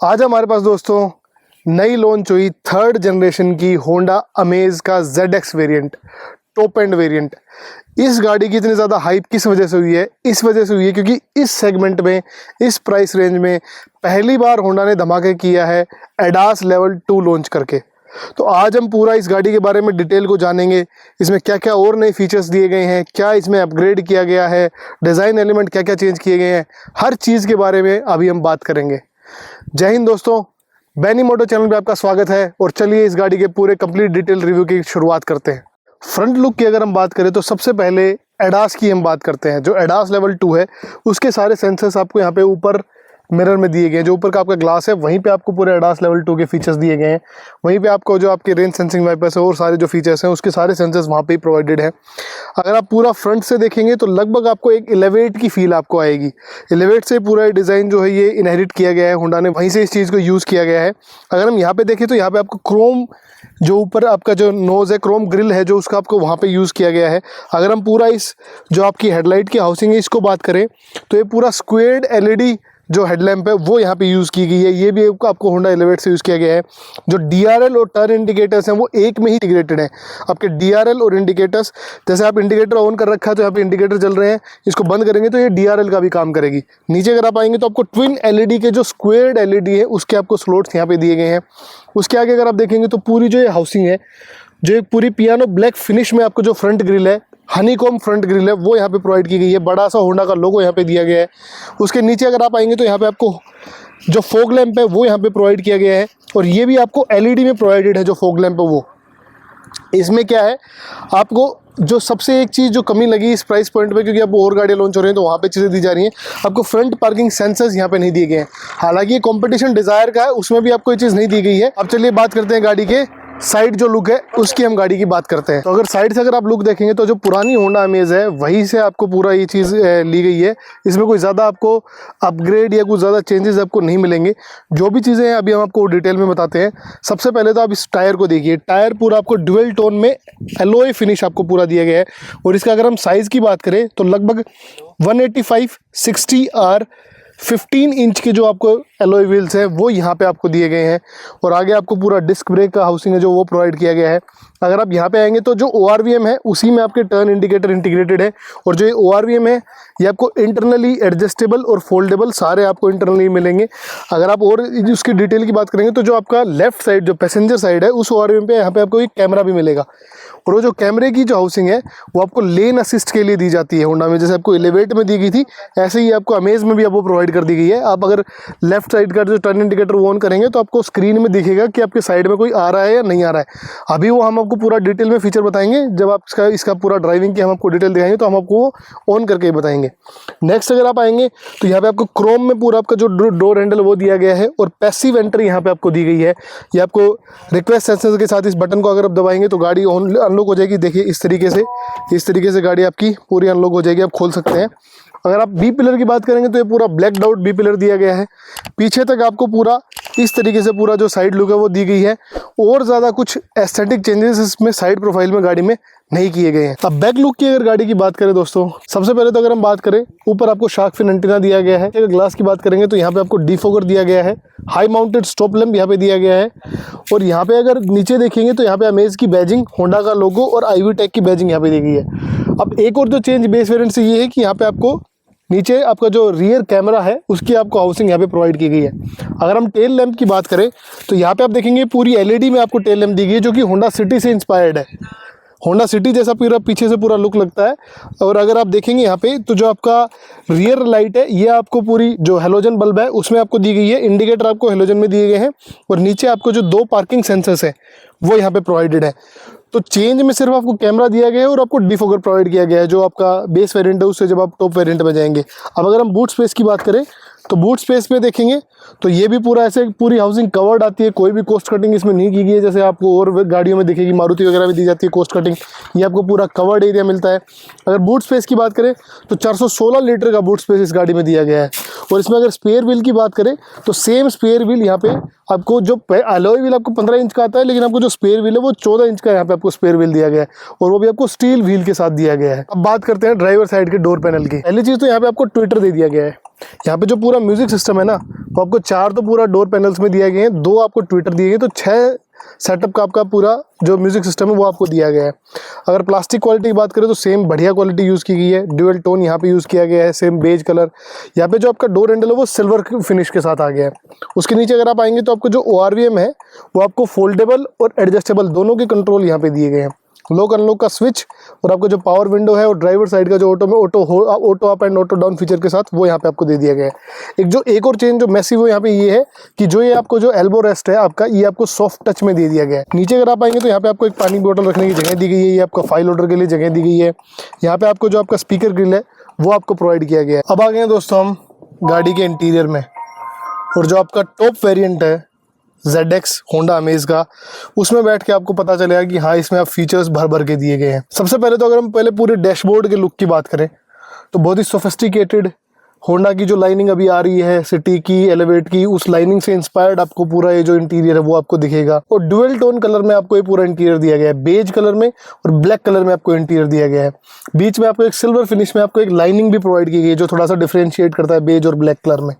आज हमारे पास दोस्तों नई लॉन्च हुई थर्ड जनरेशन की होंडा अमेज का ZX variant, top end variant. इस गाड़ी की इतनी ज़्यादा हाइप किस वजह से हुई है? इस वजह से हुई है क्योंकि इस सेगमेंट में, इस प्राइस रेंज में पहली बार होंडा ने धमाके किया है ADAS लेवल 2 लॉन्च करके। तो आज हम पूरा इस गाड़ी के बारे में डिटेल को जानेंगे। इसमें क्या क्या और नए फीचर्स दिए गए हैं, क्या इसमें अपग्रेड किया गया है, डिज़ाइन एलिमेंट क्या क्या चेंज किए गए हैं, हर चीज़ के बारे में अभी हम बात करेंगे। जय हिंद दोस्तों, बैनी मोटो चैनल पे आपका स्वागत है और चलिए इस गाड़ी के पूरे कंप्लीट डिटेल रिव्यू की शुरुआत करते हैं। फ्रंट लुक की अगर हम बात करें तो सबसे पहले ADAS की हम बात करते हैं। जो ADAS लेवल 2 है उसके सारे सेंसर्स आपको यहाँ पे ऊपर मिरर में दिए गए हैं। जो ऊपर का आपका ग्लास है वहीं पे आपको पूरे ADAS लेवल 2 के फीचर्स दिए गए हैं। वहीं पे आपको जो आपके रेंज सेंसिंग वाइपर्स है और सारे जो फीचर्स हैं उसके सारे सेंसर्स वहाँ पे ही प्रोवाइडेड है। अगर आप पूरा फ्रंट से देखेंगे तो लगभग आपको एक एलिवेट की फील आपको आएगी। एलिवेट से पूरा डिज़ाइन जो है ये इनहेरिट किया गया है होंडा ने, वहीं से इस चीज़ को यूज़ किया गया है। अगर हम यहाँ पे देखें तो यहाँ पे आपको क्रोम, जो ऊपर आपका जो नोज़ है, क्रोम ग्रिल है जो उसका आपको वहाँ पे यूज़ किया गया है। अगर हम पूरा इस जो आपकी हेडलाइट की हाउसिंग है इसको बात करें तो ये पूरा स्क्वेयर्ड LED जो हेडलैम्प है वो यहाँ पे यूज़ की गई है। ये भी आपको होंडा एलिवेट से यूज़ किया गया है। जो DRL और टर्न इंडिकेटर्स हैं वो एक में ही इंटीग्रेटेड हैं। आपके DRL और इंडिकेटर्स, जैसे आप इंडिकेटर ऑन कर रखा है तो यहाँ पे इंडिकेटर चल रहे हैं, इसको बंद करेंगे तो ये DRL का भी काम करेगी। नीचे अगर आप आएंगे तो आपको ट्विन LED के जो स्क्वेयर्ड LED है उसके आपको स्लॉट्स यहाँ पे दिए गए हैं। उसके आगे अगर आप देखेंगे तो पूरी जो ये हाउसिंग है, जो एक पूरी पियानो ब्लैक फिनिश में आपको जो फ्रंट ग्रिल है, हनीकॉम फ्रंट ग्रिल है, वो यहाँ पे प्रोवाइड की गई है। बड़ा सा होंडा का लोगो यहाँ पे दिया गया है। उसके नीचे अगर आप आएंगे तो यहाँ पे आपको जो फॉग लैंप है वो यहाँ पे प्रोवाइड किया गया है और ये भी आपको LED में प्रोवाइडेड है। जो फॉग लैंप है वो, इसमें क्या है, आपको जो सबसे एक चीज़ जो कमी लगी इस प्राइस पॉइंट पे, क्योंकि अब और गाड़ियाँ लॉन्च हो रही हैं तो वहाँ पे चीज़ें दी जा रही हैं, आपको फ्रंट पार्किंग सेंसर्स यहाँ पे नहीं दिए गए हैं। हालांकि ये कंपटीशन डिज़ायर का है, उसमें भी आपको ये चीज़ नहीं दी गई है। अब चलिए बात करते हैं गाड़ी के साइड जो लुक है उसकी, हम गाड़ी की बात करते हैं। तो अगर साइड से अगर आप लुक देखेंगे तो जो पुरानी होंडा अमेज है वहीं से आपको पूरा ये चीज़ ली गई है। इसमें कोई ज़्यादा आपको अपग्रेड या कुछ ज़्यादा चेंजेस आपको नहीं मिलेंगे। जो भी चीज़ें हैं अभी हम आपको डिटेल में बताते हैं। सबसे पहले तो आप इस टायर को देखिए। टायर पूरा आपको ड्यूअल टोन में एलॉय फिनिश आपको पूरा दिया गया है और इसका अगर हम साइज़ की बात करें तो लगभग 185/60R 15 इंच के जो आपको एलॉय व्हील्स हैं वो यहाँ पे आपको दिए गए हैं और आगे आपको पूरा डिस्क ब्रेक का हाउसिंग है जो वो प्रोवाइड किया गया है। अगर आप यहाँ पे आएंगे तो जो ORVM है उसी में आपके टर्न इंडिकेटर इंटीग्रेटेड है और जो ये ORVM है ये आपको इंटरनली एडजस्टेबल और फोल्डेबल सारे आपको इंटरनली मिलेंगे। अगर आप और उसकी डिटेल की बात करेंगे तो जो आपका लेफ्ट साइड जो पैसेंजर साइड है उस ORVM पे यहाँ पे आपको एक कैमरा भी मिलेगा और वो जो कैमरे की जो हाउसिंग है वो आपको लेन असिस्ट के लिए दी जाती है होंडा में। जैसे आपको एलिवेट में दी गई थी ऐसे ही आपको अमेज में भी आपको प्रोवाइड कर दी गई है। आप अगर लेफ्ट साइड का जो टर्न इंडिकेटर वो ऑन करेंगे तो आपको स्क्रीन में दिखेगा कि आपके साइड में कोई आ रहा है या नहीं आ रहा है। अभी वो हम आपको पूरा डिटेल में फीचर बताएंगे। जब आप इसका पूरा ड्राइविंग की हम आपको डिटेल दिखाएंगे तो हम आपको ऑन करके ही बताएंगे। नेक्स्ट अगर आप आएंगे तो यहाँ पे आपको क्रोम में पूरा आपका जो डोर हैंडल वो दिया गया है और पैसिव एंट्री यहाँ पे आपको दी गई है। ये आपको रिक्वेस्ट सेंसर के साथ इस बटन को अगर आप दबाएंगे तो गाड़ी अनलॉक हो जाएगी। देखिए इस तरीके से गाड़ी आपकी पूरी अनलॉक हो जाएगी, आप खोल सकते हैं। अगर आप बी पिलर की बात करेंगे तो ये पूरा ब्लैक आउट बी पिलर दिया गया है। पीछे तक आपको पूरा इस तरीके से पूरा जो साइड लुक है वो दी गई है और ज़्यादा कुछ एस्थेटिक चेंजेस इसमें साइड प्रोफाइल में गाड़ी में नहीं किए गए हैं। अब बैक लुक की अगर गाड़ी की बात करें दोस्तों, सबसे पहले तो अगर हम बात करें, ऊपर आपको शार्क फिन एंटीना दिया गया है। अगर ग्लास की बात करेंगे तो यहाँ पे आपको डिफोगर दिया गया है, हाई माउंटेड स्टॉप लैंप यहाँ पे दिया गया है और यहाँ पे अगर नीचे देखेंगे तो यहाँ पे अमेज की बैजिंग, होंडा का लोगो और IV टेक की बैजिंग यहाँ पे दी गई है। अब एक और जो चेंज बेस वेरिएंट से ये है कि यहाँ पे आपको नीचे आपका जो रियर कैमरा है उसकी आपको हाउसिंग यहाँ पे प्रोवाइड की गई है। अगर हम टेल लैंप की बात करें तो यहाँ पे आप देखेंगे पूरी LED में आपको टेल लैंप दी गई है जो कि होंडा सिटी से इंस्पायर्ड है। होंडा सिटी जैसा पूरा पीछे से पूरा लुक लगता है। और अगर आप देखेंगे यहाँ पे तो जो आपका रियर लाइट है ये आपको पूरी जो हेलोजन बल्ब है उसमें आपको दी गई है। इंडिकेटर आपको हेलोजन में दिए गए हैं और नीचे आपको जो 2 पार्किंग सेंसर्स है वो यहाँ पे प्रोवाइडेड है। तो चेंज में सिर्फ आपको कैमरा दिया गया है और आपको डिफोगर प्रोवाइड किया गया है जो आपका बेस वेरिएंट है उससे जब आप टॉप वेरिएंट में जाएंगे। अब अगर हम बूट स्पेस की बात करें तो बूट स्पेस में देखेंगे तो ये भी पूरा ऐसे पूरी हाउसिंग कवर्ड आती है। कोई भी कोस्ट कटिंग इसमें नहीं की गई है जैसे आपको और गाड़ियों में दिखेगी, मारुति वगैरह में दी जाती है कोस्ट कटिंग। ये आपको पूरा कवर्ड एरिया मिलता है। अगर बूट स्पेस की बात करें तो 416 लीटर का बूट स्पेस इस गाड़ी में दिया गया है। और इसमें अगर स्पेयर व्हील की बात करें तो सेम स्पेयर व्हील यहाँ पे आपको, जो अलॉय व्हील आपको 15 इंच का आता है लेकिन आपको जो स्पेयर व्हील है वो 14 इंच का यहाँ पे आपको स्पेयर व्हील दिया गया है और वो भी आपको स्टील व्हील के साथ दिया गया है। अब बात करते हैं ड्राइवर साइड के डोर पैनल की। पहली चीज़ तो यहाँ पे आपको ट्विटर दे दिया गया है। यहाँ पे जो पूरा म्यूजिक सिस्टम है ना, वो आपको 4 तो पूरा डोर पैनल्स में दिया गए हैं, 2 आपको ट्विटर दिए गए, तो 6 सेटअप का आपका पूरा जो म्यूजिक सिस्टम है वो आपको दिया गया है। अगर प्लास्टिक क्वालिटी की बात करें तो सेम बढ़िया क्वालिटी यूज़ की गई है, ड्यूअल टोन यहाँ पे यूज़ किया गया है, सेम बेज कलर। यहाँ पे जो आपका डोर हैंडल है वो सिल्वर फिनिश के साथ आ गया है। उसके नीचे अगर आप आएंगे तो आपको जो ORVM है वो आपको फोल्डेबल और एडजस्टेबल दोनों के कंट्रोल यहाँ पे दिए गए हैं। लॉक अनलॉक का स्विच और आपको जो पावर विंडो है और ड्राइवर साइड का जो auto up and auto down feature के साथ वो यहाँ पे आपको दे दिया गया है। एक और चेंज जो मैसिव यहाँ पे ये है कि जो ये आपको जो एल्बो रेस्ट है आपका, ये आपको सॉफ्ट टच में दे दिया गया है। नीचे अगर आप आएंगे तो यहाँ पे आपको एक पानी बोतल रखने की जगह दी गई है, ये आपका फाइल होल्डर के लिए जगह दी गई है। यहाँ पे आपको जो आपका स्पीकर ग्रिल है वो आपको प्रोवाइड किया गया है। अब आ गए हैं दोस्तों हम गाड़ी के इंटीरियर में, और जो आपका टॉप वेरिएंट है ZX होंडा अमेज का, उसमें बैठ के आपको पता चलेगा कि हाँ इसमें आप फीचर्स भर भर के दिए गए हैं। सबसे पहले तो अगर हम पहले पूरे डैशबोर्ड के लुक की बात करें तो बहुत ही सोफिस्टिकेटेड होंडा की जो लाइनिंग अभी आ रही है सिटी की, एलिवेट की, उस लाइनिंग से इंस्पायर्ड आपको पूरा ये जो इंटीरियर है वो आपको दिखेगा। और डुअल टोन कलर में आपको ये पूरा इंटीरियर दिया गया है, बेज कलर में और ब्लैक कलर में आपको इंटीरियर दिया गया है। बीच में आपको एक सिल्वर फिनिश में आपको एक लाइनिंग भी प्रोवाइड की गई है जो थोड़ा सा डिफ्रेंशिएट करता है बेज और ब्लैक कलर में।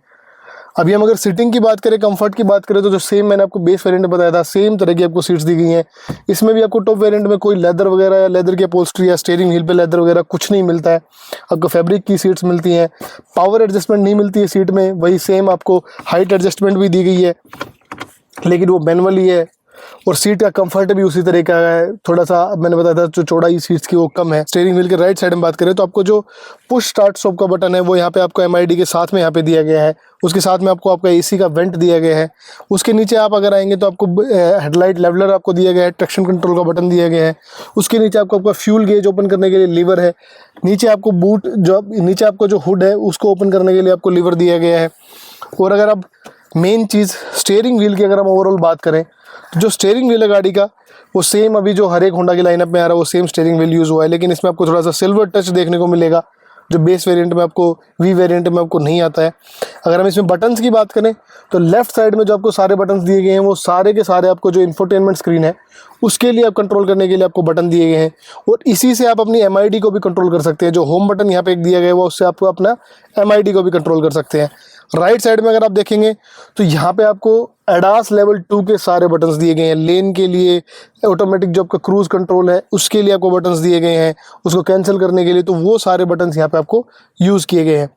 अभी हम अगर सीटिंग की बात करें, कंफर्ट की बात करें, तो जो सेम मैंने आपको बेस वेरिएंट में बताया था सेम तरह की आपको सीट्स दी गई हैं। इसमें भी आपको टॉप वेरिएंट में कोई लेदर वगैरह या लेदर की अपहोल्स्ट्री या स्टीयरिंग व्हील पे लेदर वगैरह कुछ नहीं मिलता है, आपको फैब्रिक की सीट्स मिलती हैं। पावर एडजस्टमेंट नहीं मिलती है सीट में, वही सेम आपको हाइट एडजस्टमेंट भी दी गई है लेकिन वो मैनुअली है। और सीट का कंफर्ट भी उसी तरह का है, थोड़ा सा मैंने बताया था जो चौड़ाई सीट्स की वो कम है। स्टीयरिंग व्हील के राइट साइड में बात करें तो आपको जो पुश स्टार्ट स्टॉप का बटन है वो यहाँ पे आपको MID के साथ में यहाँ पे दिया गया है। उसके साथ में आपको आपका AC का वेंट दिया गया है। उसके नीचे आप अगर आएंगे तो आपको हेडलाइट लेवलर आपको दिया गया है, ट्रैक्शन कंट्रोल का बटन दिया गया है। उसके नीचे आपको आपका फ्यूल गेज ओपन करने के लिए लीवर है। नीचे आपको नीचे आपको जो हुड है उसको ओपन करने के लिए आपको लीवर दिया गया है। और अगर आप मेन चीज़ स्टीयरिंग व्हील की अगर हम ओवरऑल बात करें तो जो स्टीयरिंग व्हील है गाड़ी का वो सेम अभी जो हर एक होंडा की लाइनअप में आ रहा है वो सेम स्टीयरिंग व्हील यूज़ हुआ है, लेकिन इसमें आपको थोड़ा सा सिल्वर टच देखने को मिलेगा जो बेस वेरिएंट में आपको वी वेरिएंट में आपको नहीं आता है। अगर हम इसमें बटन्स की बात करें तो लेफ्ट साइड में जो आपको सारे बटन्स दिए गए हैं वो सारे के सारे आपको जो इंफोटेनमेंट स्क्रीन है उसके लिए आप कंट्रोल करने के लिए आपको बटन दिए गए हैं। और इसी से आप अपनी MID को भी कंट्रोल कर सकते हैं। जो होम बटन यहाँ पे एक दिया गया है वो उससे आपको अपना MID को भी कंट्रोल कर सकते हैं। राइट साइड में अगर आप देखेंगे तो यहाँ पे आपको ADAS लेवल 2 के सारे बटन्स दिए गए हैं। लेन के लिए, ऑटोमेटिक जो आपका क्रूज कंट्रोल है उसके लिए आपको बटन्स दिए गए हैं, उसको कैंसिल करने के लिए, तो वो सारे बटन्स यहाँ पे आपको यूज़ किए गए हैं।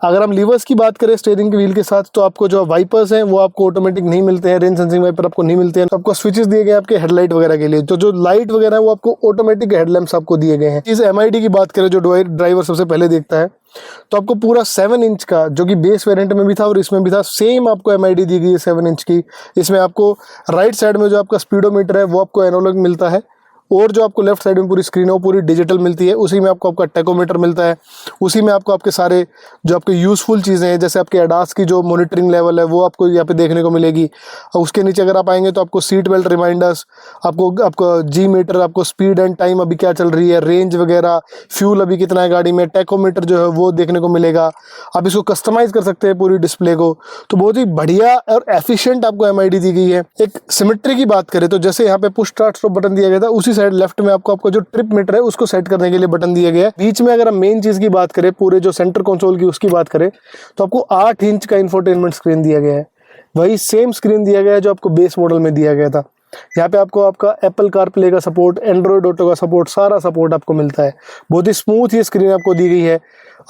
अगर हम लीवर्स की बात करें स्टीयरिंग के व्हील के साथ तो आपको जो वाइपर्स हैं वो आपको ऑटोमेटिक नहीं मिलते हैं, रेन सेंसिंग वाइपर आपको नहीं मिलते हैं। तो आपको स्विचेस दिए गए आपके हेडलाइट वगैरह के लिए, तो जो लाइट वगैरह है वो आपको ऑटोमेटिक हेडलैम्प्स आपको दिए गए हैं। इस MID की बात करें जो ड्राइवर सबसे पहले देखता है तो आपको पूरा 7 इंच का, जो कि बेस वेरिएंट में भी था और इसमें भी था, सेम आपको MID दी गई है 7 इंच की। इसमें आपको राइट साइड में जो आपका स्पीडोमीटर है वो आपको एनालॉग मिलता है, और जो आपको लेफ्ट साइड में पूरी स्क्रीन है वो पूरी डिजिटल मिलती है। उसी में आपको आपका टेकोमीटर मिलता है, उसी में आपको आपके सारे जो आपके यूज़फुल चीज़ें हैं जैसे आपके ADAS की जो मॉनिटरिंग लेवल है वो आपको यहाँ पे देखने को मिलेगी। और उसके नीचे अगर आप आएंगे तो आपको सीट बेल्ट रिमाइंडर्स, आपको G मीटर, आपको स्पीड एंड टाइम अभी क्या चल रही है, रेंज वगैरह, फ्यूल अभी कितना है गाड़ी में, टेकोमीटर जो है वो देखने को मिलेगा। आप इसको कस्टमाइज़ कर सकते हैं पूरी डिस्प्ले को। तो बहुत ही बढ़िया और एफिशिएंट आपको MID दी गई है। एक सिमेट्री की बात करें तो जैसे यहाँ पे पुश स्टार्ट स्टॉप बटन दिया गया था उसी साइड लेफ्ट में आपको जो ट्रिप मीटर है उसको सेट करने के लिए बटन दिया गया है। बीच में अगर हम मेन चीज की बात करें, पूरे जो सेंटर कंसोल की उसकी बात करें तो आपको 8 इंच का इंफोटेनमेंट स्क्रीन दिया गया है। वही सेम स्क्रीन दिया गया है जो आपको बेस मॉडल में दिया गया था। यहाँ पे आपको आपका एप्पल कारप्ले का सपोर्ट, एंड्रॉयड ऑटो का सपोर्ट, सारा सपोर्ट आपको मिलता है। बहुत ही स्मूथ ये स्क्रीन आपको दी गई है।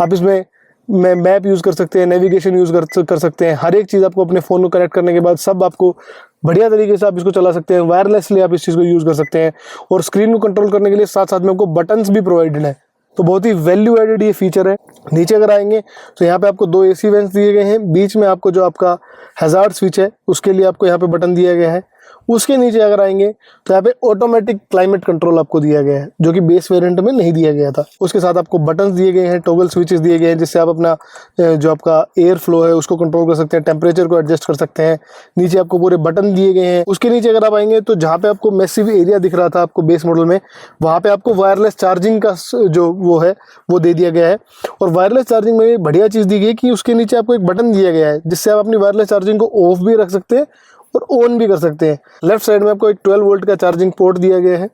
आप इसमें मैप यूज़ कर सकते हैं, नेविगेशन यूज़ कर सकते हैं, हर एक चीज़ आपको अपने फ़ोन को कनेक्ट करने के बाद सब आपको बढ़िया तरीके से आप इसको चला सकते हैं। वायरलेसली आप इस चीज़ को यूज़ कर सकते हैं और स्क्रीन को कंट्रोल करने के लिए साथ साथ में आपको बटन्स भी प्रोवाइडेड है। तो बहुत ही वैल्यू एडेड ये फीचर है। नीचे अगर आएंगे तो यहाँ पे आपको 2 AC वेंट्स दिए गए हैं। बीच में आपको जो आपका हैजार्ड स्विच है उसके लिए आपको यहाँ पे बटन दिया गया है। उसके नीचे अगर आएंगे तो यहाँ पे ऑटोमेटिक क्लाइमेट कंट्रोल आपको दिया गया है जो कि बेस वेरिएंट में नहीं दिया गया था। उसके साथ आपको बटन्स दिए गए हैं, टॉगल स्विचेस दिए गए हैं जिससे आप अपना जो आपका एयर फ्लो है उसको कंट्रोल कर सकते हैं, टेम्परेचर को एडजस्ट कर सकते हैं। नीचे आपको पूरे बटन दिए गए हैं। उसके नीचे अगर आप आएंगे तो जहाँ पे आपको मैसिव एरिया दिख रहा था आपको बेस मॉडल में, वहाँ पे आपको वायरलेस चार्जिंग का जो वो है वो दे दिया गया है। और वायरलेस चार्जिंग में बढ़िया चीज़ दी गई कि उसके नीचे आपको एक बटन दिया गया है जिससे आप अपनी वायरलेस चार्जिंग को ऑफ भी रख सकते हैं और ऑन भी कर सकते हैं। लेफ्ट साइड में आपको एक 12 वोल्ट का चार्जिंग पोर्ट दिया गया है।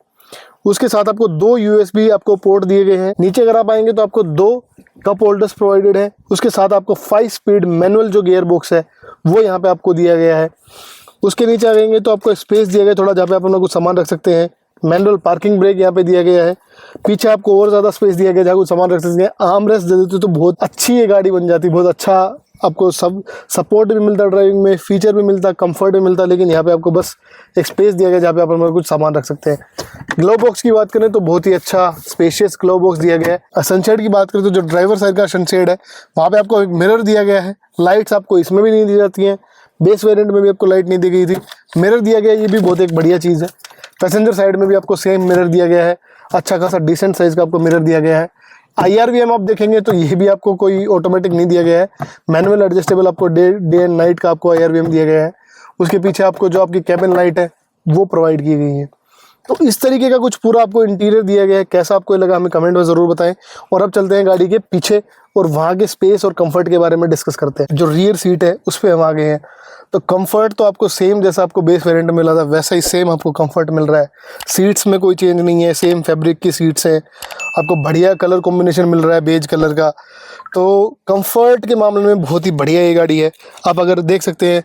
उसके साथ आपको 2 USB आपको पोर्ट दिए गए हैं। नीचे अगर आप आएंगे तो आपको 2 कप होल्डर्स प्रोवाइडेड है। उसके साथ आपको 5 स्पीड मैनुअल जो गियर बॉक्स है वो यहाँ पे आपको दिया गया है। उसके नीचे आएंगे तो आपको स्पेस दिया गया थोड़ा, जहाँ पे आप अपना कुछ सामान रख सकते हैं। मैनुअल पार्किंग ब्रेक यहाँ पे दिया गया है। पीछे आपको और ज़्यादा स्पेस दिया गया जहाँ कुछ सामान रख सकते हैं। आर्म रेस्ट दे देते तो बहुत अच्छी ये गाड़ी बन जाती, बहुत अच्छा आपको सब सपोर्ट भी मिलता, ड्राइविंग में फीचर भी मिलता, कंफर्ट भी मिलता। लेकिन यहाँ पे आपको बस एक स्पेस दिया गया जहाँ पे आप अपना कुछ सामान रख सकते हैं। ग्लो बॉक्स की बात करें तो बहुत ही अच्छा स्पेशियस ग्लो बॉक्स दिया गया है। सनशेड की बात करें तो जो ड्राइवर साइड का सनशेड है वहाँ पे आपको एक मिरर दिया गया है। लाइट्स आपको इसमें भी नहीं दी जाती हैं, बेस वेरिएंट में भी आपको लाइट नहीं दी गई थी, मिरर दिया गया है, ये भी बहुत एक बढ़िया चीज़ है। पैसेंजर साइड में भी आपको सेम मिरर दिया गया है, अच्छा खासा डिसेंट साइज का आपको मिरर दिया गया है। IRVM आप देखेंगे तो ये भी आपको कोई ऑटोमेटिक नहीं दिया गया है, मैनुअल एडजस्टेबल आपको डे एंड नाइट का आपको IRVM दिया गया है। उसके पीछे आपको जो आपकी कैबिन लाइट है वो प्रोवाइड की गई है। तो इस तरीके का कुछ पूरा आपको इंटीरियर दिया गया है। कैसा आपको लगा हमें कमेंट में ज़रूर बताएं। और अब चलते हैं गाड़ी के पीछे और वहाँ के स्पेस और कंफर्ट के बारे में डिस्कस करते हैं। जो रियर सीट है उस पर हम आ गए हैं। तो कंफर्ट तो आपको सेम जैसा आपको बेस वेरिएंट में मिला था वैसा ही सेम आपको कंफर्ट मिल रहा है। सीट्स में कोई चेंज नहीं है, सेम फैब्रिक की सीट्स हैं। आपको बढ़िया कलर कॉम्बिनेशन मिल रहा है बेज कलर का। तो कंफर्ट के मामले में बहुत ही बढ़िया ये गाड़ी है। आप अगर देख सकते हैं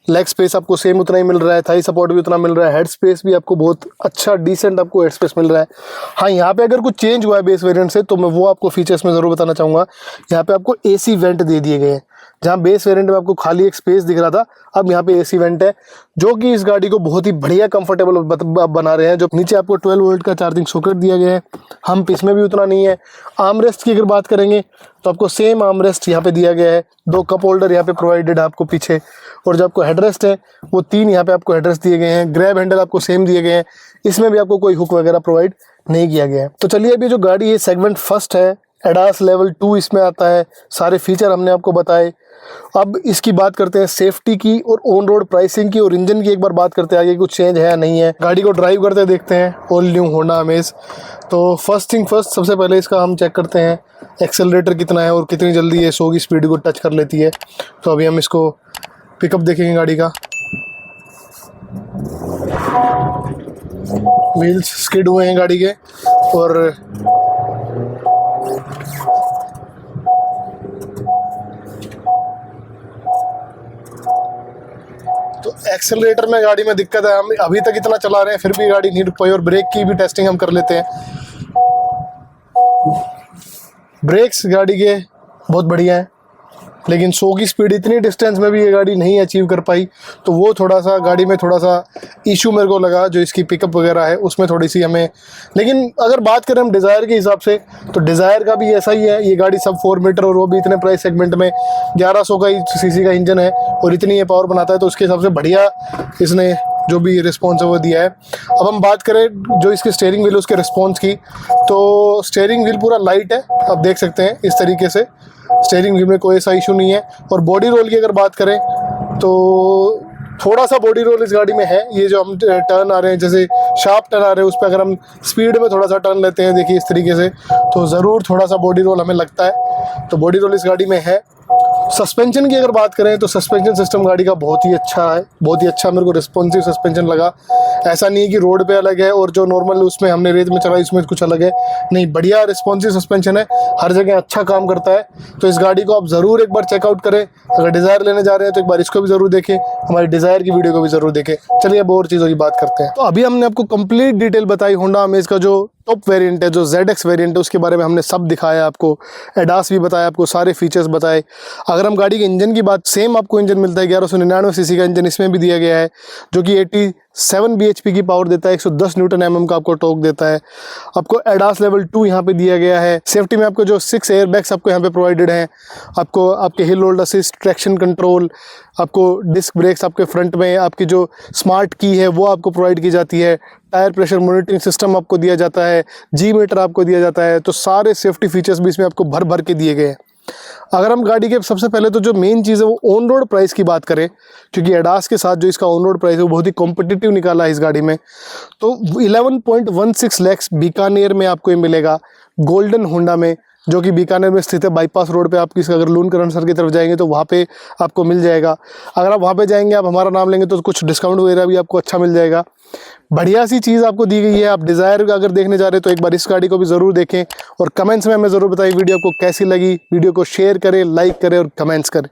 लेग स्पेस आपको सेम उतना ही मिल रहा है, थाई सपोर्ट भी उतना मिल रहा है, हेड स्पेस भी आपको बहुत अच्छा डिसेंट आपको हेड स्पेस मिल रहा है। हाँ, यहाँ पे अगर कुछ चेंज हुआ है बेस वेरिएंट से तो मैं वो आपको फीचर्स में ज़रूर बताना चाहूँगा। यहाँ पे आपको AC वेंट दे दिए गए हैं। जहाँ बेस वेरिएंट में आपको खाली एक स्पेस दिख रहा था, अब यहाँ पे AC वेंट है जो कि इस गाड़ी को बहुत ही बढ़िया कंफर्टेबल बना रहे हैं। जो नीचे आपको 12 वोल्ट का चार्जिंग सॉकेट दिया गया है, हम इसमें भी उतना नहीं है। आर्मरेस्ट की अगर बात करेंगे तो आपको सेम आर्मरेस्ट यहाँ पे दिया गया है। 2 कप होल्डर यहाँ पे प्रोवाइडेड है आपको पीछे। और जो आपको हेडरेस्ट है वो 3 यहाँ पे आपको हेडरेस्ट दिए गए हैं। ग्रैब हैंडल आपको सेम दिए गए हैं, इसमें भी आपको कोई हुक वगैरह प्रोवाइड नहीं किया गया है। तो चलिए अभी जो गाड़ी है सेगमेंट फर्स्ट है, एडास लेवल 2 इसमें आता है। सारे फीचर हमने आपको बताए। अब इसकी बात करते हैं सेफ्टी की और ऑन रोड प्राइसिंग की और इंजन की एक बार बात करते हैं आगे कुछ चेंज है या नहीं है। गाड़ी को ड्राइव करते देखते हैं ऑल न्यू होंडा अमेज। तो फर्स्ट थिंग फर्स्ट, सबसे पहले इसका हम चेक करते हैं एक्सेलरेटर कितना है और कितनी जल्दी ये 100 की स्पीड को टच कर लेती है। तो अभी हम इसको पिकअप देखेंगे गाड़ी का। व्हील्स स्किड हुए हैं गाड़ी के और तो एक्सेलरेटर में गाड़ी में दिक्कत है। हम अभी तक इतना चला रहे हैं फिर भी गाड़ी नहीं रुक पाई। और ब्रेक की भी टेस्टिंग हम कर लेते हैं। ब्रेक्स गाड़ी के बहुत बढ़िया है, लेकिन 100 की स्पीड इतनी डिस्टेंस में भी ये गाड़ी नहीं अचीव कर पाई। तो वो थोड़ा सा गाड़ी में थोड़ा सा इशू मेरे को लगा, जो इसकी पिकअप वगैरह है उसमें थोड़ी सी हमें। लेकिन अगर बात करें हम डिज़ायर के हिसाब से तो डिज़ायर का भी ऐसा ही है। ये गाड़ी सब 4 मीटर और वो भी इतने प्राइस सेगमेंट में 1100 का सीसी का इंजन है और इतनी ये पावर बनाता है। तो उसके हिसाब से बढ़िया इसने जो भी रिस्पॉन्स है वो दिया है। अब हम बात करें जो इसके स्टीयरिंग व्हील उसके रिस्पॉन्स की, तो स्टीयरिंग व्हील पूरा लाइट है, आप देख सकते हैं इस तरीके से। स्टीयरिंग व्हील में कोई ऐसा इशू नहीं है। और बॉडी रोल की अगर बात करें तो थोड़ा सा बॉडी रोल इस गाड़ी में है। ये जो हम टर्न आ रहे हैं, जैसे शार्प टर्न आ रहे हैं, उस पर अगर हम स्पीड में थोड़ा सा टर्न लेते हैं देखिए इस तरीके से, तो ज़रूर थोड़ा सा बॉडी रोल हमें लगता है। तो बॉडी रोल इस गाड़ी में है। सस्पेंशन की अगर बात करें तो सस्पेंशन सिस्टम गाड़ी का बहुत ही अच्छा है, बहुत ही अच्छा मेरे को रिस्पॉन्सिव सस्पेंशन लगा। ऐसा नहीं है कि रोड पे अलग है और जो नॉर्मल उसमें हमने रेत में चलाई उसमें कुछ अलग है, नहीं, बढ़िया रिस्पॉन्सिव सस्पेंशन है, हर जगह अच्छा काम करता है। तो इस गाड़ी को आप ज़रूर एक बार चेकआउट करें। अगर डिज़ायर लेने जा रहे हैं तो एक बार इसको भी ज़रूर देखें, हमारी डिज़ायर की वीडियो को भी ज़रूर देखें। चलिए अब और चीज़ों की बात करते हैं। तो अभी हमने आपको कंप्लीट डिटेल बताई होंडा अमेज का जो टॉप वेरिएंट है, जो ZX वेरिएंट है, उसके बारे में हमने सब दिखाया आपको। एडास भी बताया आपको, सारे फीचर्स बताए। अगर हम गाड़ी के इंजन की बात, सेम आपको इंजन मिलता है 1199 सीसी का इंजन इसमें भी दिया गया है, जो कि 87 bhp की पावर देता है, 110 न्यूटन mm का आपको टॉर्क देता है। आपको एडास लेवल 2 यहाँ पे दिया गया है। सेफ्टी में आपको जो 6 एयर बैग्स आपको यहाँ पे प्रोवाइडेड हैं। आपको आपके hill hold assist, traction control, आपको डिस्क ब्रेक्स आपके फ्रंट में, आपकी जो स्मार्ट की है वो आपको प्रोवाइड की जाती है। टायर प्रेशर मॉनिटरिंग सिस्टम आपको दिया जाता है, G मीटर आपको दिया जाता है। तो सारे सेफ्टी फीचर्स भी इसमें आपको भर भर के दिए गए हैं। अगर हम गाड़ी के सबसे पहले तो जो मेन चीज़ है वो ऑन रोड प्राइस की बात करें, क्योंकि एडास के साथ जो इसका ऑन रोड प्राइस है वो बहुत ही कॉम्पिटिटिव निकाला है इस गाड़ी में। तो 11.16 लाख बीकानेर में आपको ये मिलेगा, गोल्डन होंडा में जो कि बीकानेर में स्थित है। बाईपास रोड पे आप किसी अगर लून करण सर की तरफ जाएंगे तो वहाँ पे आपको मिल जाएगा। अगर आप वहाँ पे जाएंगे, आप हमारा नाम लेंगे तो कुछ डिस्काउंट वगैरह भी आपको अच्छा मिल जाएगा। बढ़िया सी चीज़ आपको दी गई है। आप डिज़ायर अगर देखने जा रहे हैं तो एक बार इस गाड़ी को भी ज़रूर देखें और कमेंट्स में हमें ज़रूर बताइए वीडियो आपको कैसी लगी। वीडियो को शेयर करें, लाइक करें और कमेंट्स करें।